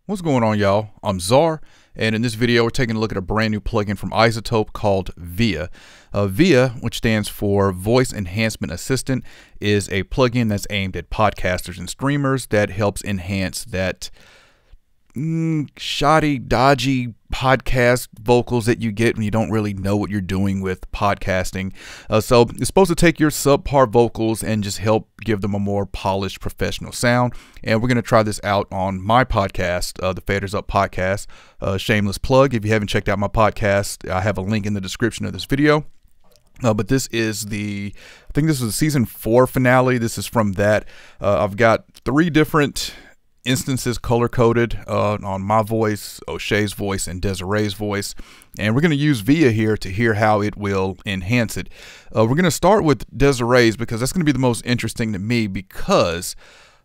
What's going on, y'all? I'm Czar, and in this video we're taking a look at a brand new plugin from Izotope called VEA. VEA, which stands for Voice Enhancement Assistant, is a plugin that's aimed at podcasters and streamers that helps enhance that shoddy, dodgy podcast vocals that you get when you don't really know what you're doing with podcasting. So it's supposed to take your subpar vocals and just help give them a more polished professional sound. And we're going to try this out on my podcast, the Faders Up podcast. Shameless plug. If you haven't checked out my podcast, I have a link in the description of this video. But this is I think this is the season 4 finale. This is from that. I've got 3 different instances color-coded on my voice, O'Shea's voice, and Desiree's voice. And we're going to use VEA here to hear how it will enhance it. We're going to start with Desiree's because that's going to be the most interesting to me because,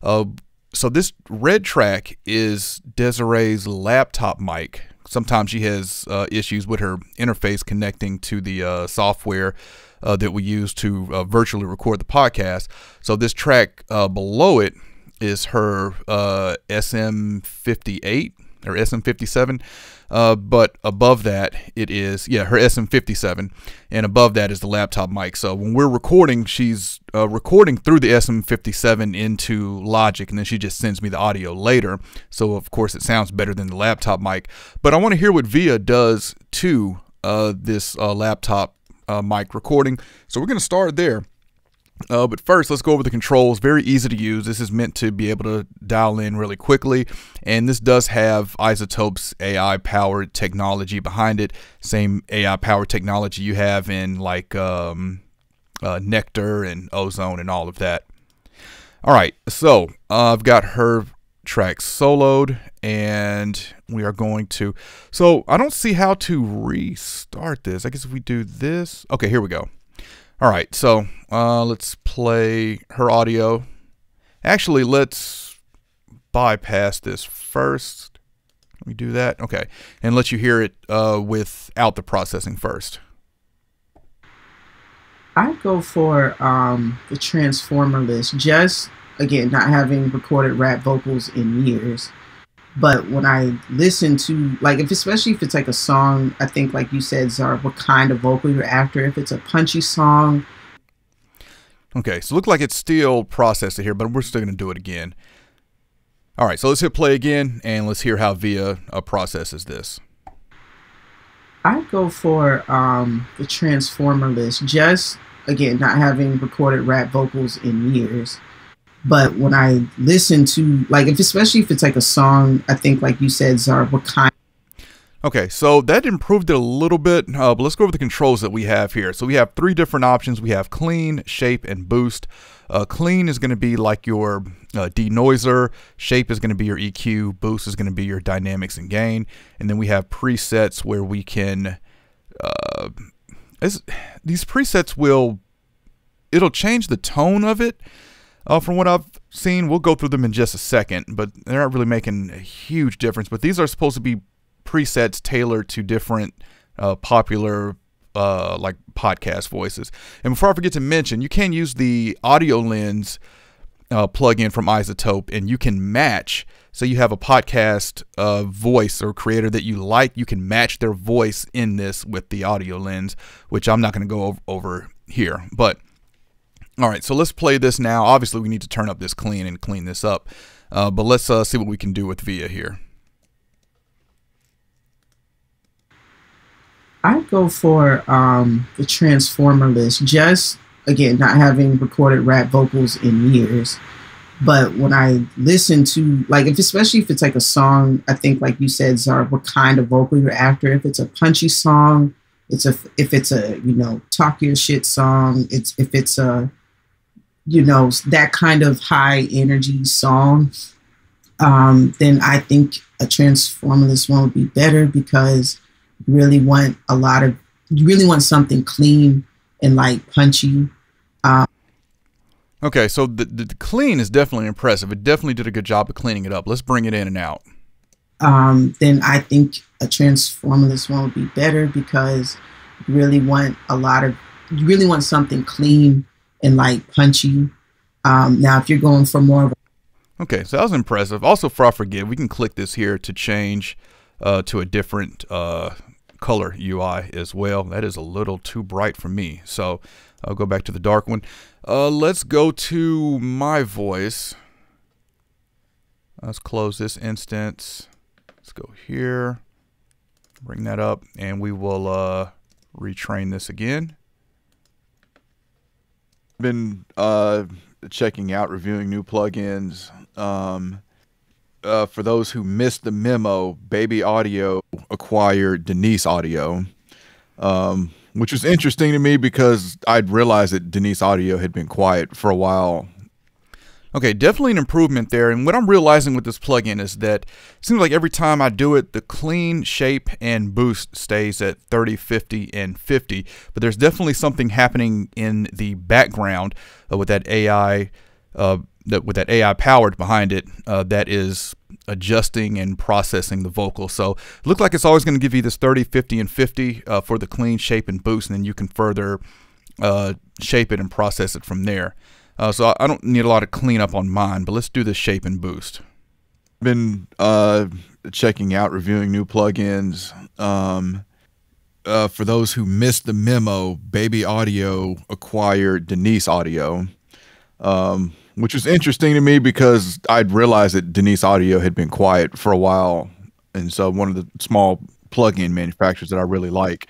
so this red track is Desiree's laptop mic. Sometimes she has issues with her interface connecting to the software that we use to virtually record the podcast. So this track below it is her SM58 or SM57, but above that it is, her SM57, and above that is the laptop mic. So when we're recording, she's recording through the SM57 into Logic, and then she just sends me the audio later. So of course it sounds better than the laptop mic, but I want to hear what VEA does to this laptop mic recording. So we're going to start there. But first, let's go over the controls. Very easy to use. This is meant to be able to dial in really quickly. And this does have Izotope's AI-powered technology behind it. Same AI-powered technology you have in like Nectar and Ozone and all of that. All right, so I've got her track soloed, and we are going to... So I don't see how to restart this. I guess if we do this... Okay, here we go. All right, so let's play her audio. Actually, let's bypass this first. Let me do that. Okay, and let you hear it without the processing first. I go for the Transformer list, just, again, not having recorded rap vocals in years. But when I listen to, like, especially if it's like a song, I think, like you said, Czar, what kind of vocal you're after. If it's a punchy song. Okay, so it looks like it's still processing here, but we're still going to do it again. All right, so let's hit play again, and let's hear how VEA processes this. I go for the Transformer list, just, again, not having recorded rap vocals in years. But when I listen to, like, especially if it's like a song, I think, like you said, Czar, what kind. Okay, so that improved it a little bit, but let's go over the controls that we have here. So we have 3 different options. We have clean, shape, and boost. Clean is going to be like your denoiser. Shape is going to be your EQ. Boost is going to be your dynamics and gain. And then we have presets where we can, these presets it'll change the tone of it. From what I've seen, we'll go through them in just a second, but they're not really making a huge difference. But these are supposed to be presets tailored to different popular like podcast voices. And before I forget to mention, you can use the audio lens plugin from Izotope, and you can match. So you have a podcast voice or creator that you like, you can match their voice in this with the audio lens, which I'm not going to go over here. But all right, so let's play this now. Obviously, we need to turn up this clean and clean this up. But let's see what we can do with VEA here. I go for the Transformer list, just, again, not having recorded rap vocals in years. But when I listen to, like, especially if it's like a song, I think, like you said, Czar, what kind of vocal you're after. If it's a punchy song, if it's a talk your shit song, if it's a that kind of high energy song, then I think a Transformerless one would be better because you really want something clean and like punchy. Okay, so the clean is definitely impressive. It definitely did a good job of cleaning it up. Let's bring it in and out. Then I think a Transformerless one would be better because you really want something clean and like punchy. Now, if you're going for more of Okay, so that was impressive. Also, for I forget, we can click this here to change to a different color UI as well. That is a little too bright for me, so I'll go back to the dark one. Let's go to my voice. Let's close this instance. Let's go here, bring that up, and we will retrain this again. Been checking out, reviewing new plugins. For those who missed the memo, Baby Audio acquired Denise Audio, which was interesting to me because I'd realized that Denise Audio had been quiet for a while. Okay, definitely an improvement there. And what I'm realizing with this plugin is that it seems like every time I do it, the clean, shape, and boost stays at 30, 50, and 50. But there's definitely something happening in the background with that AI, with that AI powered behind it, that is adjusting and processing the vocal. So it looks like it's always going to give you this 30, 50, and 50 for the clean, shape, and boost, and then you can further shape it and process it from there. So I don't need a lot of cleanup on mine, but let's do the shape and boost. Been checking out, reviewing new plugins. For those who missed the memo, Baby Audio acquired Denise Audio, which was interesting to me because I'd realized that Denise Audio had been quiet for a while. And so one of the small plugin manufacturers that I really like.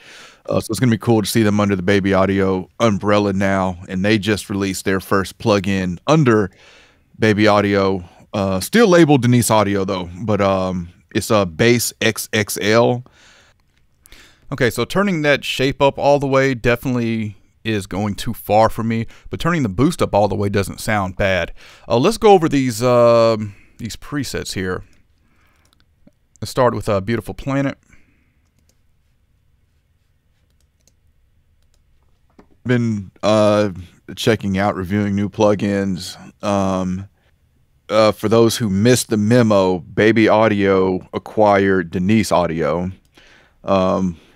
So it's going to be cool to see them under the Baby Audio umbrella now. And they just released their first plugin under Baby Audio, still labeled Denise Audio though, but it's a Bass XXL. Okay, so turning that shape up all the way definitely is going too far for me, but turning the boost up all the way doesn't sound bad. Let's go over these presets here. Let's start with Beautiful Planet. Been checking out, reviewing new plugins. For those who missed the memo, Baby Audio acquired Denise Audio,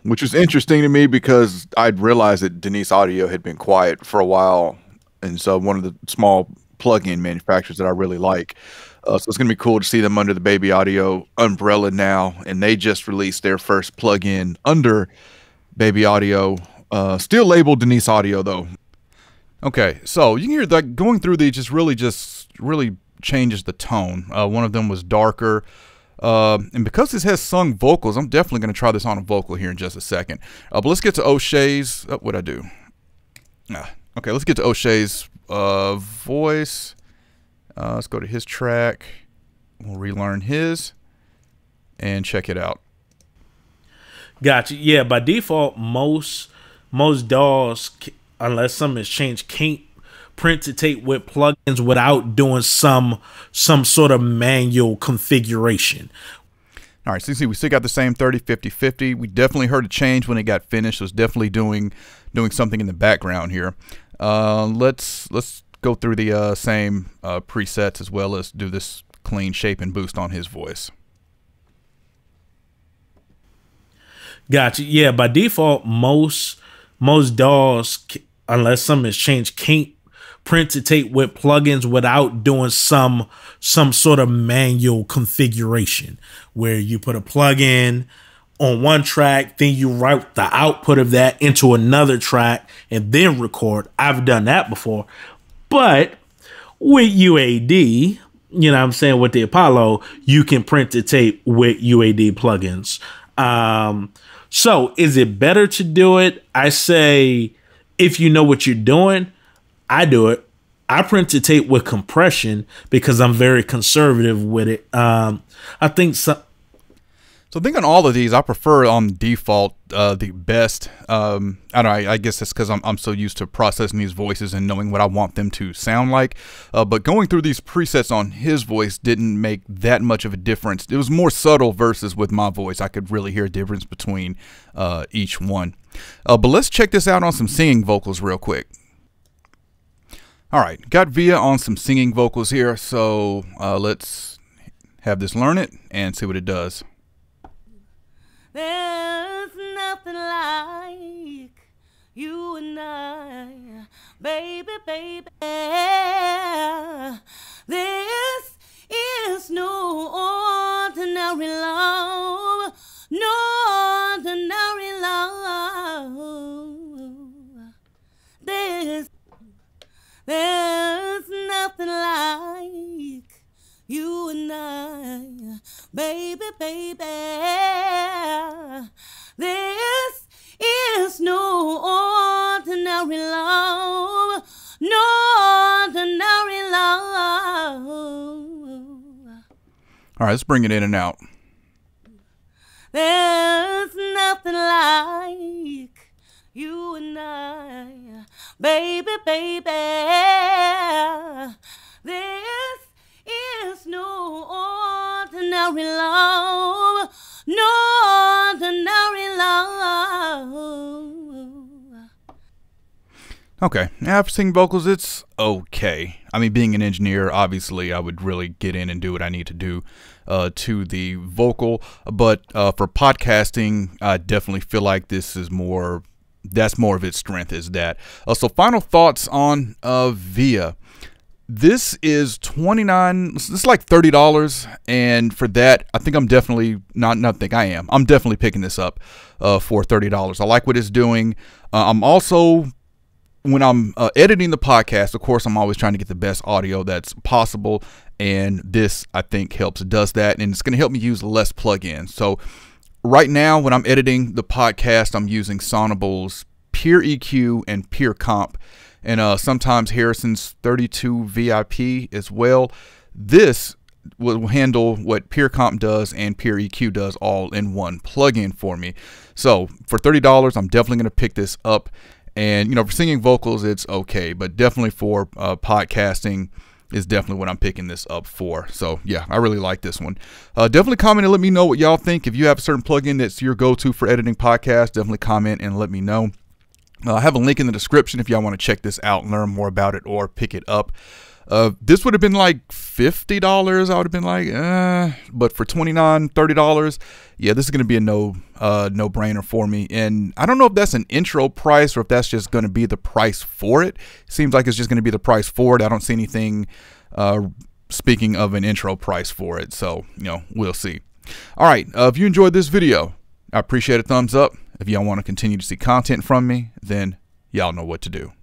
which was interesting to me because I'd realized that Denise Audio had been quiet for a while. And so one of the small plugin manufacturers that I really like. So it's going to be cool to see them under the Baby Audio umbrella now. And they just released their first plugin under Baby Audio, still labeled Denise Audio though. Okay, so you can hear that going through these just really changes the tone. One of them was darker. And because this has sung vocals, I'm definitely going to try this on a vocal here in just a second. But let's get to O'Shea's. What'd I do? Okay, let's get to O'Shea's voice. Let's go to his track. We'll relearn his and check it out. Gotcha. Yeah, by default, most DAWs, unless something has changed, can't print to tape with plugins without doing some sort of manual configuration. All right, so you see we still got the same 30, 50, 50. We definitely heard a change when it got finished. So it's definitely doing something in the background here. Let's go through the same presets as well as do this clean shape and boost on his voice. Gotcha. Yeah, by default, most DAWs, unless something has changed, can't print to tape with plugins without doing some sort of manual configuration where you put a plugin on one track, then you route the output of that into another track and then record. I've done that before. But with UAD, you know what I'm saying, with the Apollo, you can print to tape with UAD plugins. So is it better to do it? I say, if you know what you're doing, I do it. I print to tape with compression because I'm very conservative with it. I think so. So I think on all of these, I prefer on default the best. I don't know. I guess that's because I'm so used to processing these voices and knowing what I want them to sound like. But going through these presets on his voice didn't make that much of a difference. It was more subtle versus with my voice. I could really hear a difference between each one. But let's check this out on some singing vocals real quick. All right, got VEA on some singing vocals here. So let's have this learn it and see what it does. There's nothing like you and I, baby, baby. This is no ordinary love, no ordinary love. There's nothing like you and I, baby, baby. This is no ordinary love, no ordinary love. All right, let's bring it in and out. There's nothing like you and I, baby, baby. This is no ordinary love, no ordinary love. Okay, now for singing vocals, it's okay. I mean, being an engineer, obviously, I would really get in and do what I need to do to the vocal. But for podcasting, I definitely feel like this is more, that's more of its strength is that. So final thoughts on VEA. This is $29, it's like $30. And for that, I think I'm definitely, I'm definitely picking this up for $30. I like what it's doing. I'm also, when I'm editing the podcast, of course, I'm always trying to get the best audio that's possible. And this, I think, does that. And it's going to help me use less plugins. So right now, when I'm editing the podcast, I'm using Sonible's Pure EQ and Pure Comp. And sometimes Harrison's 32 VIP as well. This will handle what Pure Comp does and Pure EQ does all in one plugin for me. So for $30, I'm definitely going to pick this up. And, you know, for singing vocals, it's okay. But definitely for podcasting is definitely what I'm picking this up for. So, yeah, I really like this one. Definitely comment and let me know what y'all think. If you have a certain plugin that's your go-to for editing podcasts, definitely comment and let me know. I have a link in the description if y'all want to check this out and learn more about it or pick it up. This would have been like $50. I would have been like, but for $29, $30, yeah, this is going to be a no-brainer for me. And I don't know if that's an intro price or if that's just going to be the price for it. Seems like it's just going to be the price for it. I don't see anything speaking of an intro price for it. So, you know, we'll see. All right, if you enjoyed this video, I appreciate a thumbs up. If y'all want to continue to see content from me, then y'all know what to do.